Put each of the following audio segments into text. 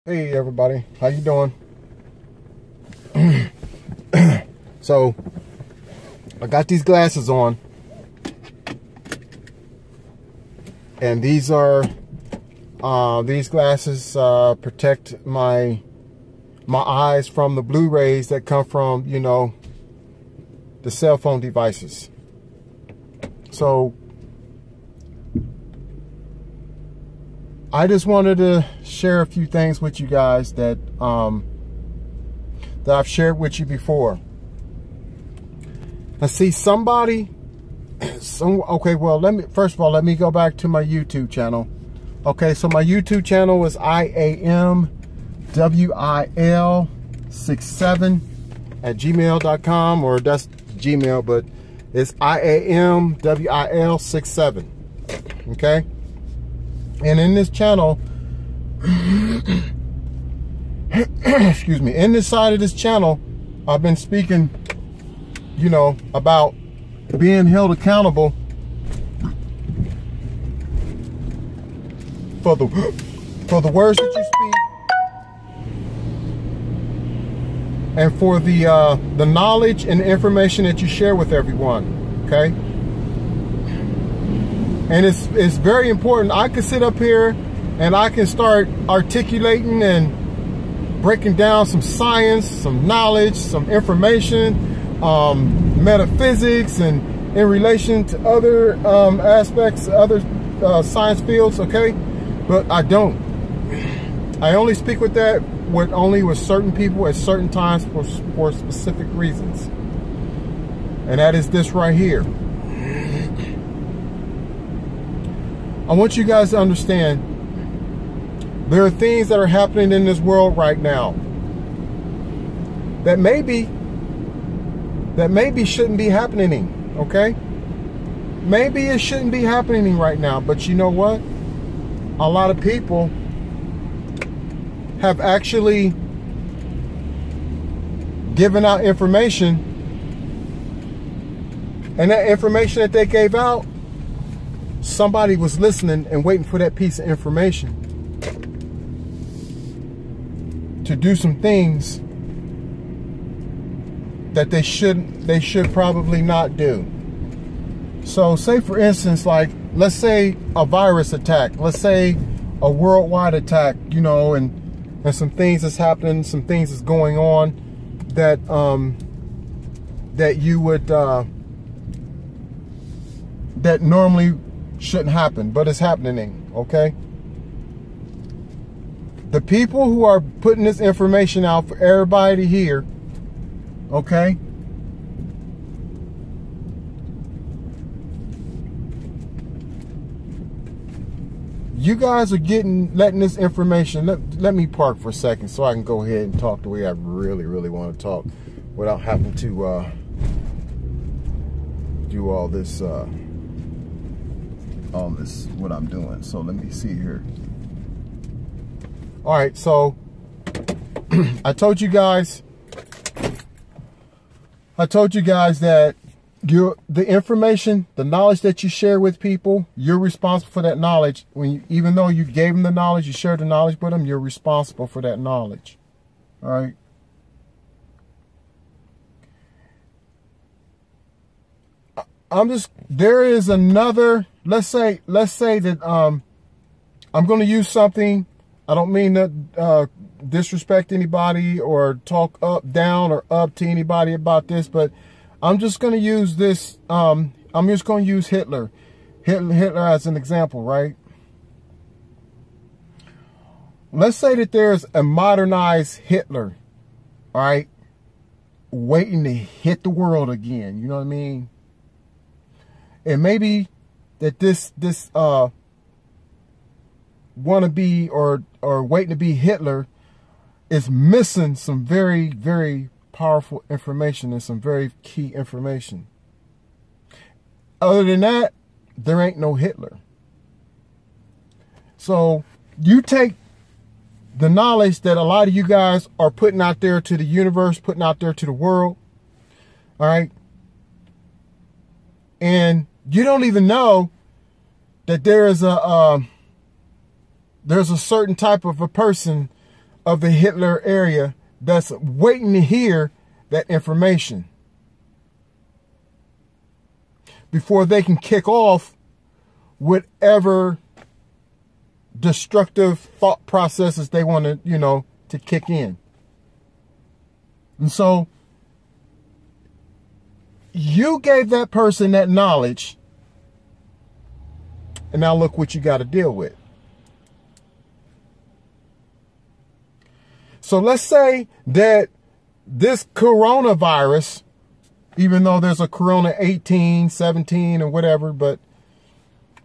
Hey everybody, how you doing? So I got these glasses on, and these glasses protect my eyes from the blue rays that come from, you know, the cell phone devices. So I just wanted to share a few things with you guys that that I've shared with you before. Let's see, okay, well, first of all, let me go back to my YouTube channel. Okay, so my YouTube channel is IAMWIL67@gmail.com, or that's Gmail, but it's IAMWIL67. Okay? And in this channel, excuse me, in this side of this channel, I've been speaking, you know, about being held accountable for the words that you speak, and for the knowledge and information that you share with everyone. Okay? And it's very important. I can sit up here and I can start articulating and breaking down some science, some knowledge, some information, metaphysics, and in relation to other aspects, other science fields, okay? But I don't. I only speak with that with certain people at certain times for specific reasons. And that is this right here. I want you guys to understand, there are things that are happening in this world right now that maybe shouldn't be happening, okay? Maybe it shouldn't be happening right now, but you know what? A lot of people have actually given out information, and that information that they gave out, somebody was listening and waiting for that piece of information to do some things that they should probably not do. So say, for instance, like, let's say a virus attack, let's say a worldwide attack, you know, and some things that's happening, some things that's going on that that you would that normally shouldn't happen, but it's happening, okay? The people who are putting this information out for everybody to hear, okay, you guys are letting this information, let me park for a second so I can go ahead and talk the way I really want to talk without having to do all this what I'm doing. So let me see here. All right, so I told you guys that the information, the knowledge that you share with people, you're responsible for that knowledge. Even though you gave them the knowledge, you shared the knowledge with them, you're responsible for that knowledge. All right. There is another, let's say that I'm going to use something. I don't mean to disrespect anybody or talk down or up to anybody about this, but I'm just going to use this. I'm just going to use Hitler as an example, right? Let's say that there's a modernized Hitler, all right, waiting to hit the world again. You know what I mean? And maybe that this wannabe or waiting to be Hitler is missing some very powerful information and some very key information. Other than that, there ain't no Hitler. So you take the knowledge that a lot of you guys are putting out there to the universe, putting out there to the world, all right? And you don't even know that there's a certain type of a person of the Hitler area that's waiting to hear that information before they can kick off whatever destructive thought processes they want to, to kick in. And so you gave that person that knowledge, and now look what you got to deal with. So let's say that this coronavirus, even though there's a corona 18, 17, or whatever, but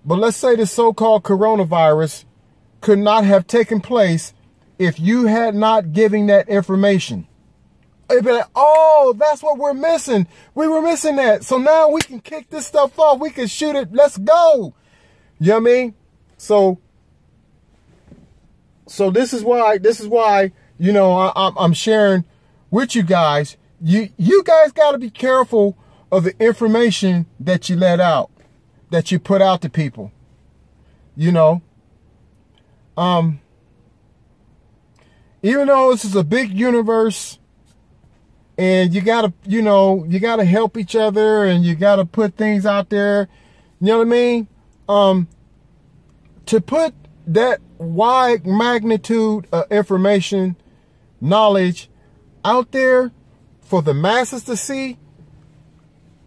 let's say the so-called coronavirus could not have taken place if you had not given that information. It'd be like, oh, that's what we're missing. We were missing that. So now we can kick this stuff off. We can shoot it. Let's go. You know what I mean? So this is why, I'm sharing with you guys. You guys got to be careful of the information that you let out, that you put out to people. Even though this is a big universe, and you gotta help each other, and you gotta put things out there. You know what I mean? To put that wide magnitude of information, knowledge out there for the masses to see.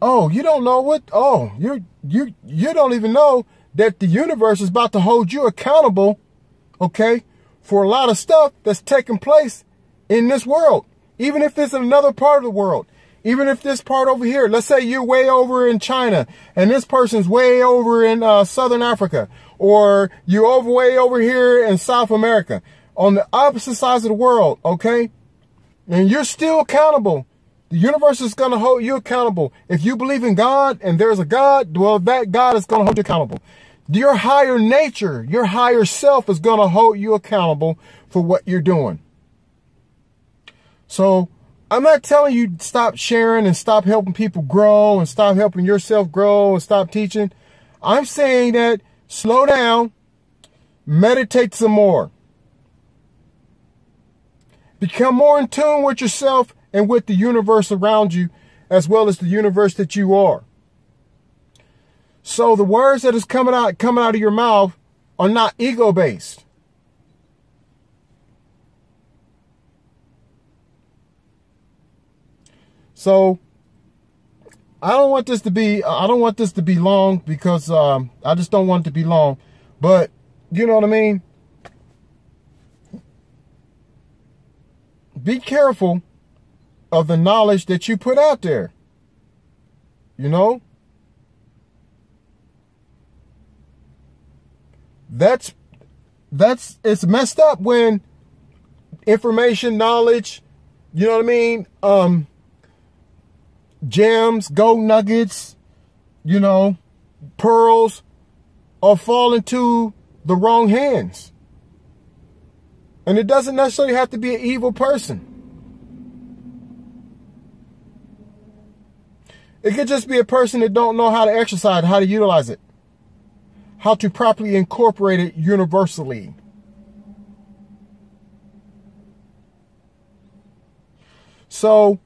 Oh, you don't know what? Oh, you don't even know that the universe is about to hold you accountable, okay, for a lot of stuff that's taking place in this world. Even if it's in another part of the world, even if this part over here, let's say you're way over in China and this person's way over in Southern Africa, or you're way over here in South America, on the opposite sides of the world, okay? And you're still accountable. The universe is going to hold you accountable. If you believe in God and there's a God, well, that God is going to hold you accountable. Your higher nature, your higher self is going to hold you accountable for what you're doing. So I'm not telling you stop sharing and stop helping people grow and stop helping yourself grow and stop teaching. I'm saying that slow down, meditate some more. Become more in tune with yourself and with the universe around you, as well as the universe that you are. So the words that is coming out of your mouth are not ego-based. So I don't want this to be long, because I just don't want it to be long. But you know what I mean? Be careful of the knowledge that you put out there. It's messed up when information, knowledge, you know what I mean? Gems, gold nuggets, pearls are falling to the wrong hands. And it doesn't necessarily have to be an evil person. It could just be a person that don't know how to exercise, how to utilize it, how to properly incorporate it universally. So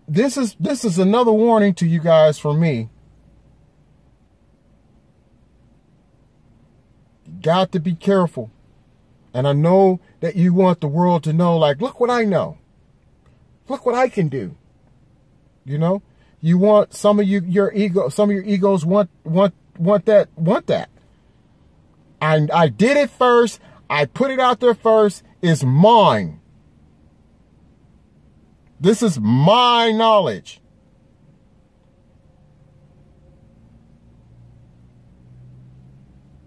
this is another warning to you guys from me. You got to be careful. And I know that you want the world to know, like, look what I know. Look what I can do. You want some of your egos want that. I did it first. I put it out there first. It's mine. This is my knowledge.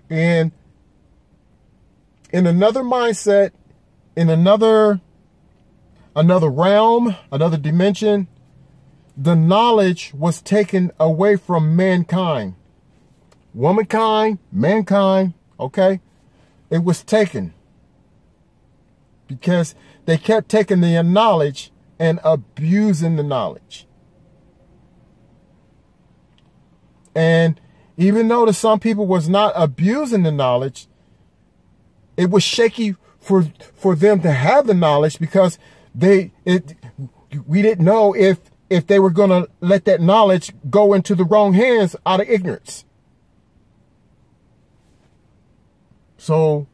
And in another mindset, in another realm, another dimension, the knowledge was taken away from mankind. Womankind, mankind, okay? It was taken because they kept taking the knowledge and abusing the knowledge. And even though some people was not abusing the knowledge, it was shaky for them to have the knowledge, because we didn't know if they were going to let that knowledge go into the wrong hands out of ignorance. So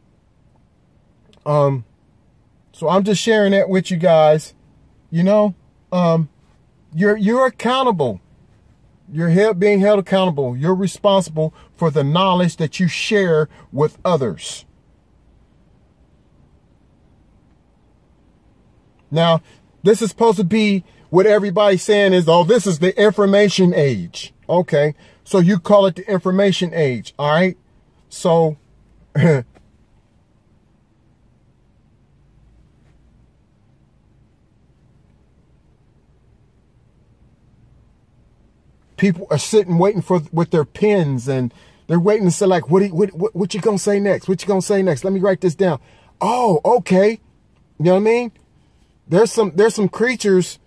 I'm just sharing that with you guys. You know, you're accountable. You're being held accountable. You're responsible for the knowledge that you share with others. Now, this is supposed to be what everybody's saying is, oh, this is the information age. Okay, so you call it the information age, all right? So, people are sitting waiting with their pens, and they're waiting to say, like, what you gonna say next? What you gonna say next? Let me write this down. Oh, okay. You know what I mean? There's some creatures,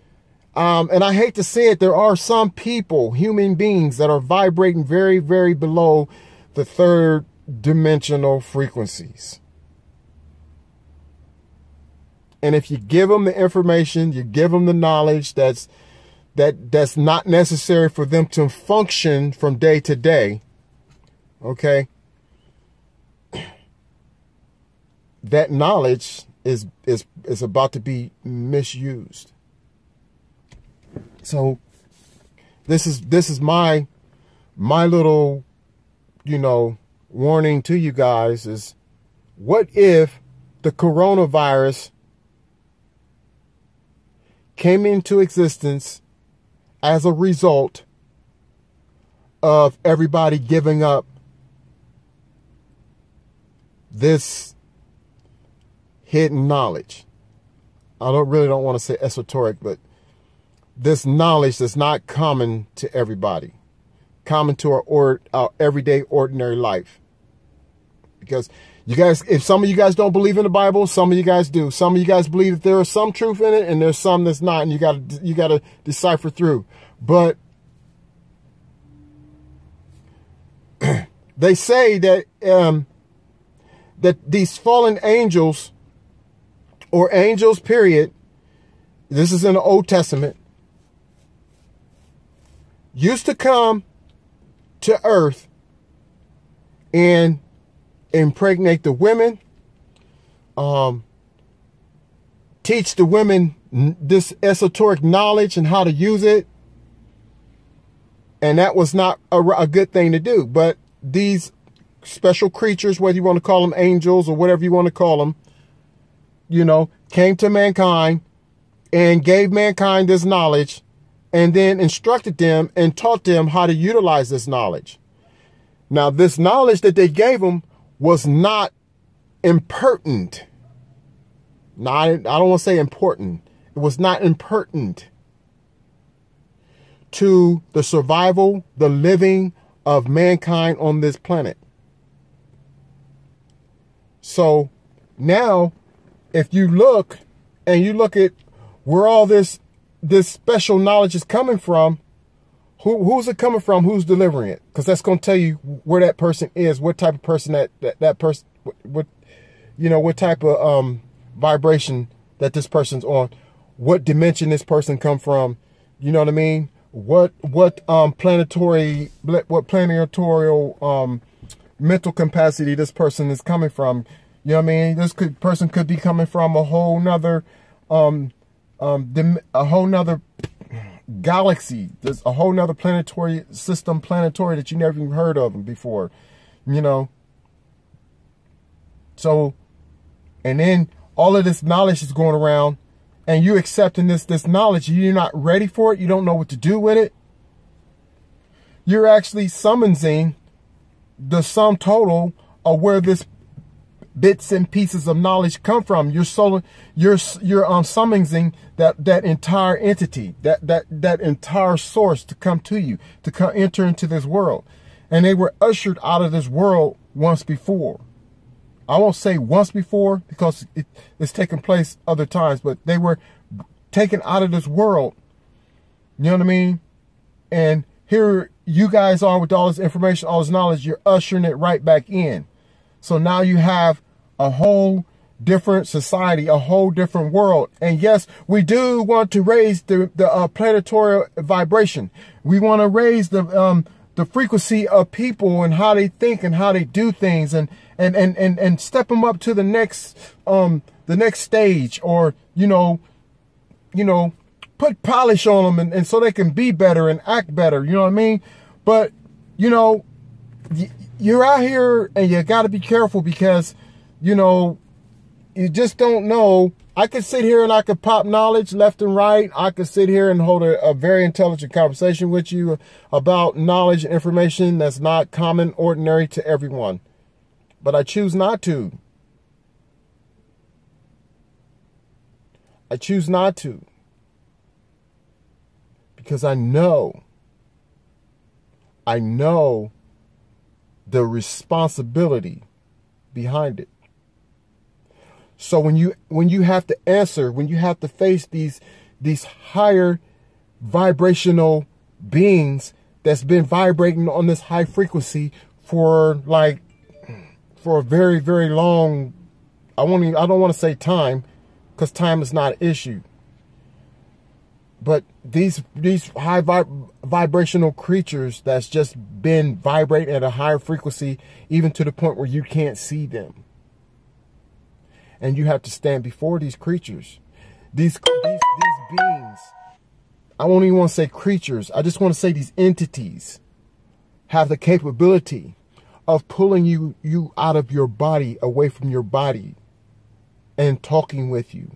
and I hate to say it, there are some people, human beings, that are vibrating very, very below the third dimensional frequencies. And if you give them the information, you give them the knowledge that's not necessary for them to function from day to day, okay, that knowledge is about to be misused. So this is my little, you know, warning to you guys is, what if the coronavirus came into existence as a result of everybody giving up this hidden knowledge? I really don't want to say esoteric, but this knowledge that's not common to everybody, common to our everyday ordinary life. Because you guys, if some of you guys don't believe in the Bible, some of you guys do. Some of you guys believe that there is some truth in it, and there's some that's not, and you gotta decipher through. But they say that that these fallen angels, or angels, period, this is in the Old Testament, used to come to earth and impregnate the women, teach the women this esoteric knowledge and how to use it. And that was not a good thing to do. But these special creatures, whether you want to call them angels or whatever you want to call them, you know, came to mankind and gave mankind this knowledge, and then instructed them and taught them how to utilize this knowledge. Now, this knowledge that they gave them was not impertinent. Now, I don't want to say important. It was not impertinent to the survival, the living of mankind on this planet. So now, if you look and you look at where all this special knowledge is coming from, who's it coming from? Who's delivering it? Because that's going to tell you where that person is, what type of person that person, what you know, what type of vibration that this person's on, what dimension this person come from. You know what I mean? What planetary mental capacity this person is coming from. You know what I mean? This person could be coming from a whole nother galaxy. There's a whole nother planetary that you never even heard of before, you know. So, and then all of this knowledge is going around, and you accepting this knowledge, you're not ready for it, you don't know what to do with it. You're actually summoning the sum total of where this bits and pieces of knowledge come from. You're summoning that entire entity, that entire source to come to you, to enter into this world. And they were ushered out of this world once before. I won't say once before, because it's taken place other times, but they were taken out of this world. You know what I mean? And here you guys are with all this information, all this knowledge, you're ushering it right back in. So now you have a whole different society, a whole different world. And yes, we do want to raise the planetary vibration. We want to raise the frequency of people and how they think and how they do things, and step them up to the next stage, or, put polish on them, and so they can be better and act better. You know what I mean? But, you're out here and you got to be careful, because, you just don't know. I could sit here and I could pop knowledge left and right. I could sit here and hold a very intelligent conversation with you about knowledge and information that's not common, ordinary to everyone. But I choose not to. I choose not to. Because I know the responsibility behind it. So when you have to answer, when you have to face these higher vibrational beings that's been vibrating on this high frequency for a very, very long, I don't want to say time, because time is not an issue. But these high vibrational creatures that's just been vibrating at a higher frequency, even to the point where you can't see them. And you have to stand before these creatures, these beings. I won't even want to say creatures. I just want to say these entities have the capability of pulling you out of your body, away from your body, and talking with you.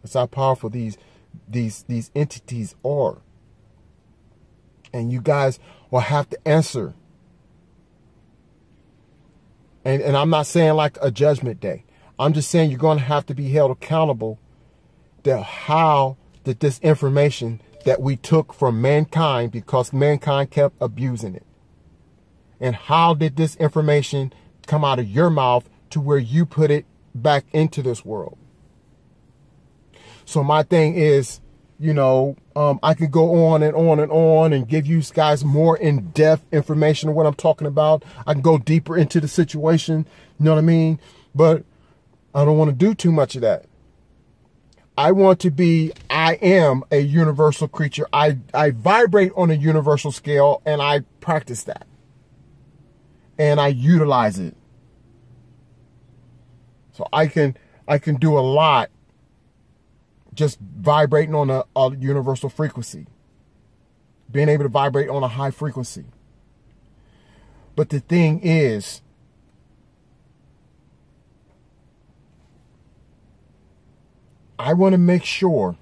That's how powerful these entities are. And you guys will have to answer. And I'm not saying like a judgment day. I'm just saying you're going to have to be held accountable to how did this information that we took from mankind, because mankind kept abusing it. And how did this information come out of your mouth to where you put it back into this world? So my thing is, I could go on and on and on and give you guys more in-depth information of what I'm talking about. I can go deeper into the situation, you know what I mean? But I don't want to do too much of that. I am a universal creature. I vibrate on a universal scale, and I practice that. And I utilize it. So I can do a lot just vibrating on a universal frequency. Being able to vibrate on a high frequency. But the thing is, I want to make sure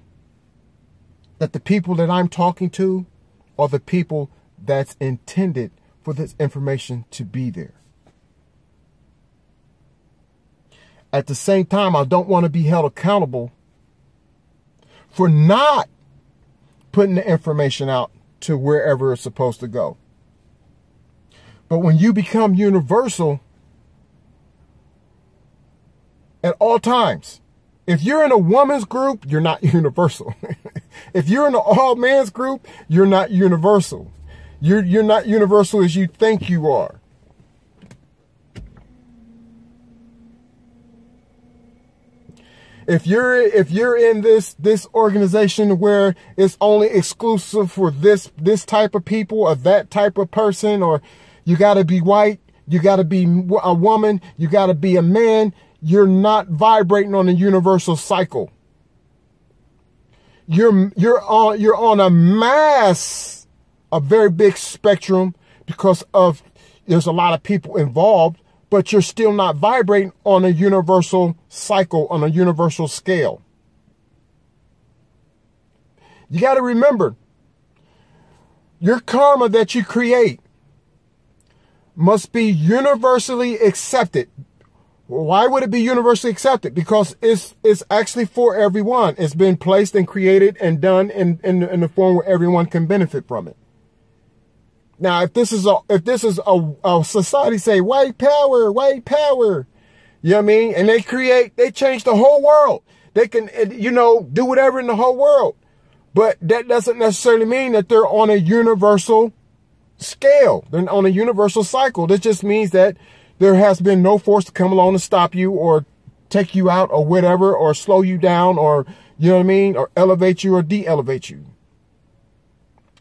that the people that I'm talking to are the people that's intended for this information to be there. At the same time, I don't want to be held accountable for not putting the information out to wherever it's supposed to go. But when you become universal at all times, if you're in a woman's group, you're not universal. If you're in an all man's group, you're not universal. You're not universal as you think you are. If you're in this organization where it's only exclusive for this type of people or that type of person, or you got to be white, you got to be a woman, you got to be a man, you're not vibrating on a universal cycle. You're on a very big spectrum, because there's a lot of people involved. But you're still not vibrating on a universal cycle, on a universal scale. You got to remember, your karma that you create must be universally accepted. Why would it be universally accepted? Because it's actually for everyone. It's been placed and created and done in the form where everyone can benefit from it. Now, if this is a society, say white power, you know what I mean? And they change the whole world. They can, do whatever in the whole world. But that doesn't necessarily mean that they're on a universal scale. They're on a universal cycle. That just means that there has been no force to come along and stop you or take you out or whatever, or slow you down, or, you know what I mean, or elevate you or de-elevate you.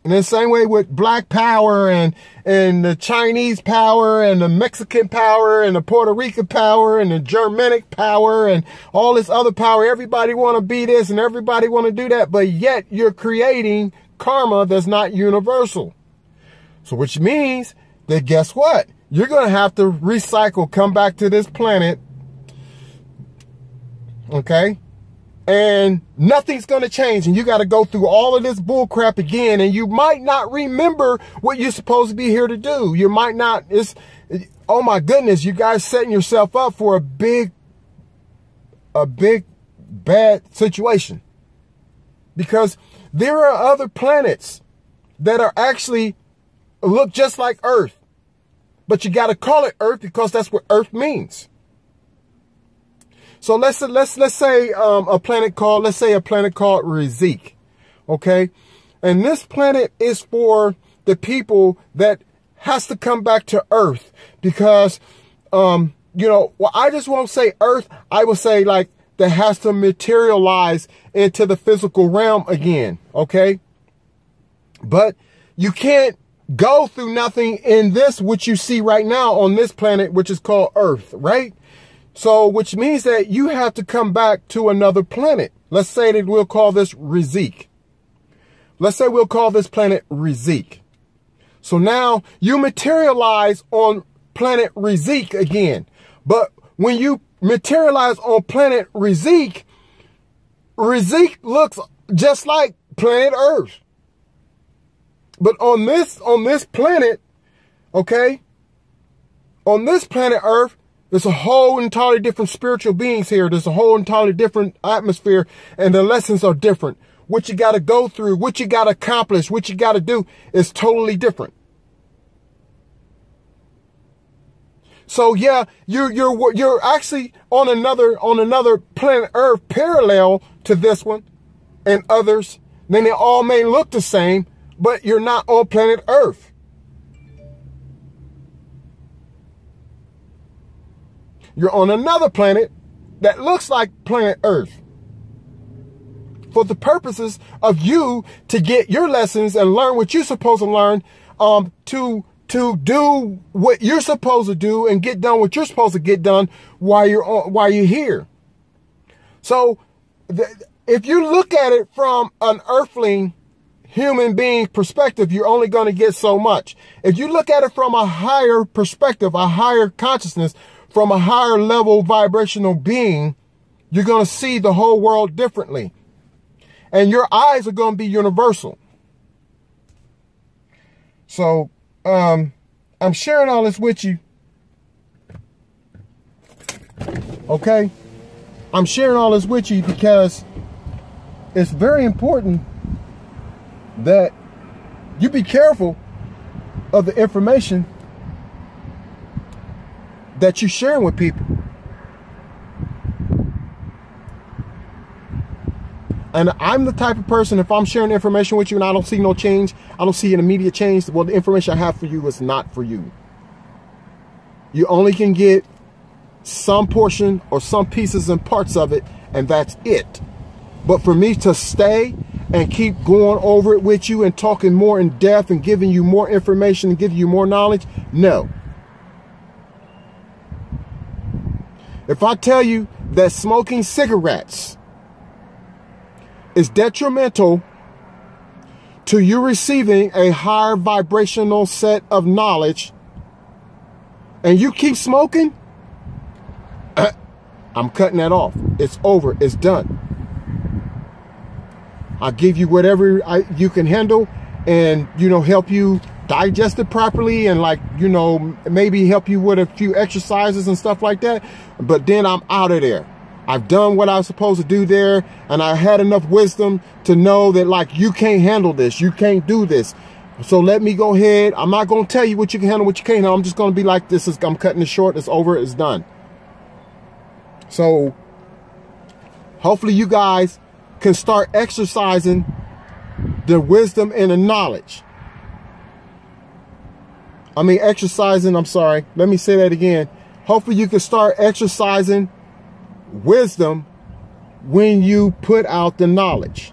And the same way with black power and the Chinese power and the Mexican power and the Puerto Rican power and the Germanic power and all this other power. Everybody want to be this and everybody want to do that, but yet you're creating karma that's not universal. So which means that guess what? You're going to have to recycle, come back to this planet, okay? And nothing's going to change. And you got to go through all of this bull crap again. And you might not remember what you're supposed to be here to do. You might not. Oh my goodness, you guys setting yourself up for a big bad situation. Because there are other planets that are actually look just like Earth. But you got to call it Earth because that's what Earth means. So let's say a planet called Rizik, okay? And this planet is for the people that has to come back to Earth because, you know, well, I just won't say Earth. I will say like that has to materialize into the physical realm again, okay? But you can't go through nothing in this, which you see right now on this planet, which is called Earth, right? So, which means that you have to come back to another planet. Let's say that we'll call this Rizik. Let's say we'll call this planet Rizik. So now you materialize on planet Rizik again. But when you materialize on planet Rizik, Rizik looks just like planet Earth. But on this planet, okay, on this planet Earth, there's a whole entirely different spiritual beings here. There's a whole entirely different atmosphere, and the lessons are different. What you got to go through, what you got to accomplish, what you got to do is totally different. So yeah, you're actually on another planet Earth parallel to this one and others. Then they all may look the same, but you're not on planet Earth. You're on another planet that looks like planet Earth for the purposes of you to get your lessons and learn what you're supposed to learn, to do what you're supposed to do and get done what you're supposed to get done while you're here. So if you look at it from an earthling human being perspective, you're only going to get so much. If you look at it from a higher perspective, a higher consciousness, from a higher level vibrational being, you're going to see the whole world differently. And your eyes are going to be universal. So, I'm sharing all this with you. Okay? I'm sharing all this with you because it's very important that you be careful of the information that you're sharing with people. And I'm the type of person, if I'm sharing information with you and I don't see no change, I don't see an immediate change, well, the information I have for you is not for you. You only can get some portion or some pieces and parts of it, and that's it. But for me to stay and keep going over it with you and talking more in depth and giving you more information and giving you more knowledge, no. If I tell you that smoking cigarettes is detrimental to you receiving a higher vibrational set of knowledge and you keep smoking, I'm cutting that off. It's over. It's done. I'll give you whatever you can handle and, you know, help you digest it properly and, like, you know, maybe help you with a few exercises and stuff like that. But then I'm out of there. I've done what I was supposed to do there, and I had enough wisdom to know that, like, you can't handle this. You can't do this. So let me go ahead. I'm not going to tell you what you can handle, what you can't handle. I'm just going to be like, I'm cutting it short. It's over. It's done. So hopefully you guys can start exercising the wisdom and the knowledge. I'm sorry. Let me say that again. hopefully you can start exercising wisdom when you put out the knowledge.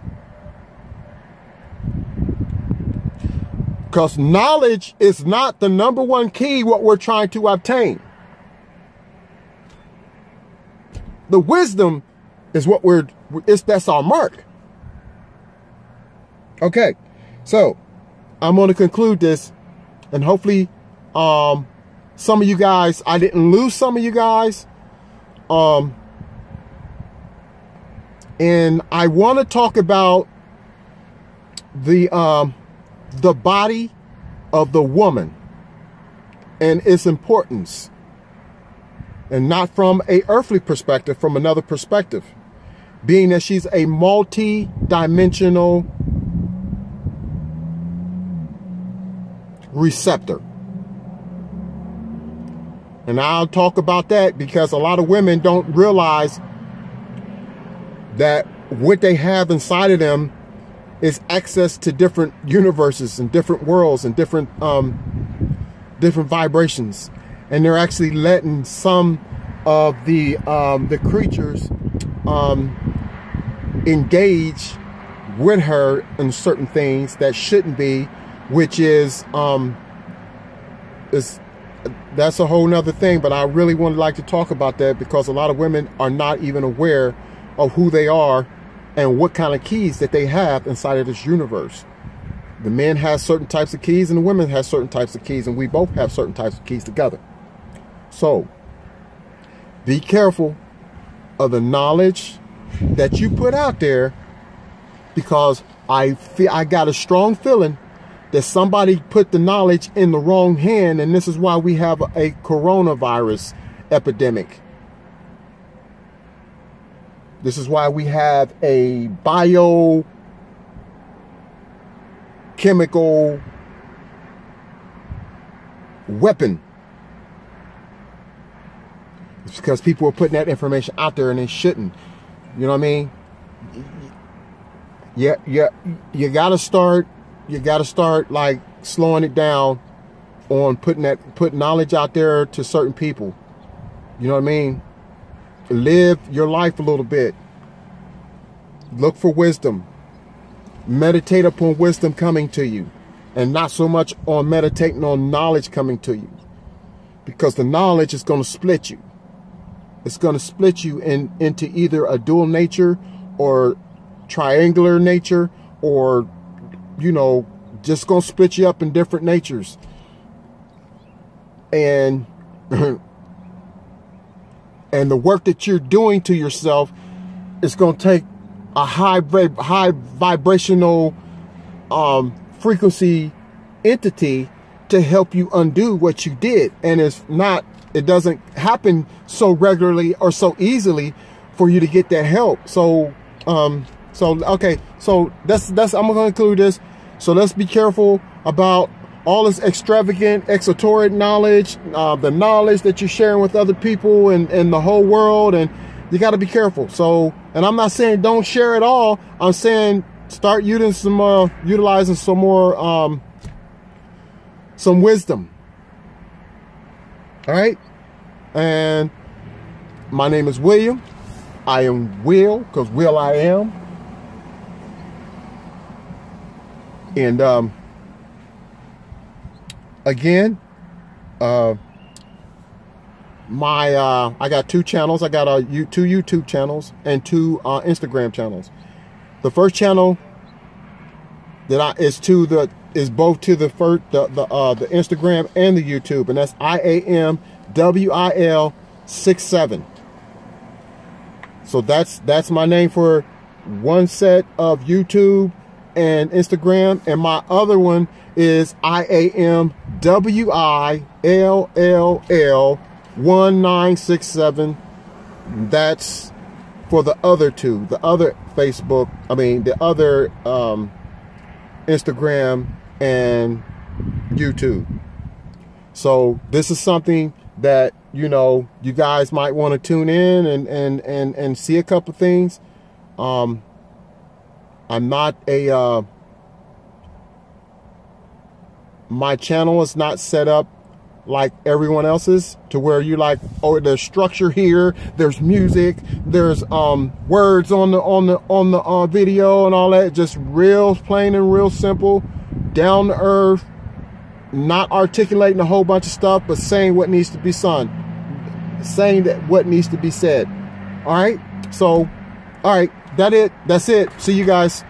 Because knowledge is not the number one key what we're trying to obtain. The wisdom is what that's our mark. Okay, so I'm going to conclude this, and hopefully some of you guys, I didn't lose some of you guys. And I want to talk about the body of the woman and its importance, and not from a earthly perspective, from another perspective, being that she's a multi-dimensional receptor. And I'll talk about that because a lot of women don't realize that what they have inside of them is access to different universes and different worlds and different vibrations, and they're actually letting some of the creatures engage with her in certain things that shouldn't be, which is that's a whole nother thing. But I really would like to talk about that because a lot of women are not even aware of who they are and what kind of keys that they have inside of this universe. The men have certain types of keys and the women have certain types of keys, and we both have certain types of keys together. So be careful of the knowledge that you put out there, because I got a strong feeling that somebody put the knowledge in the wrong hand, and this is why we have a coronavirus epidemic. This is why we have a biochemical weapon. It's because people are putting that information out there and they shouldn't. You know what I mean? Yeah, you gotta start like slowing it down on put knowledge out there to certain people. You know what I mean? Live your life a little bit. Look for wisdom. Meditate upon wisdom coming to you, and not so much on meditating on knowledge coming to you, because the knowledge is going to split you. It's going to split you into either a dual nature or triangular nature, or, you know, just going to split you up in different natures. And and the work that you're doing to yourself is going to take a high vibrational frequency entity to help you undo what you did. And it doesn't happen so regularly or so easily for you to get that help. So okay, so that's I'm going to conclude this. So let's be careful about all this extravagant, exoteric knowledge, the knowledge that you're sharing with other people and the whole world, and you got to be careful. So, and I'm not saying don't share it all. I'm saying start utilizing some more, some wisdom. All right. And my name is William. I am Will, because Will I am. And, again, I got 2 channels. I got 2 YouTube channels and 2 Instagram channels. The first channel that is both to the Instagram and the YouTube, and that's IAMWIL67. So that's my name for one set of YouTube and Instagram, and my other one is IAMWILLL1967. That's for the other 2, the other Facebook, the other Instagram and YouTube. So this is something that, you know, you guys might want to tune in and see a couple things. I'm not my channel is not set up like everyone else's, to where you like, oh, there's structure here, there's music, there's words on the video and all that. Just real plain and real simple, down to earth, not articulating a whole bunch of stuff, but saying what needs to be said, saying that what needs to be said. All right, so all right, that's it. See you guys.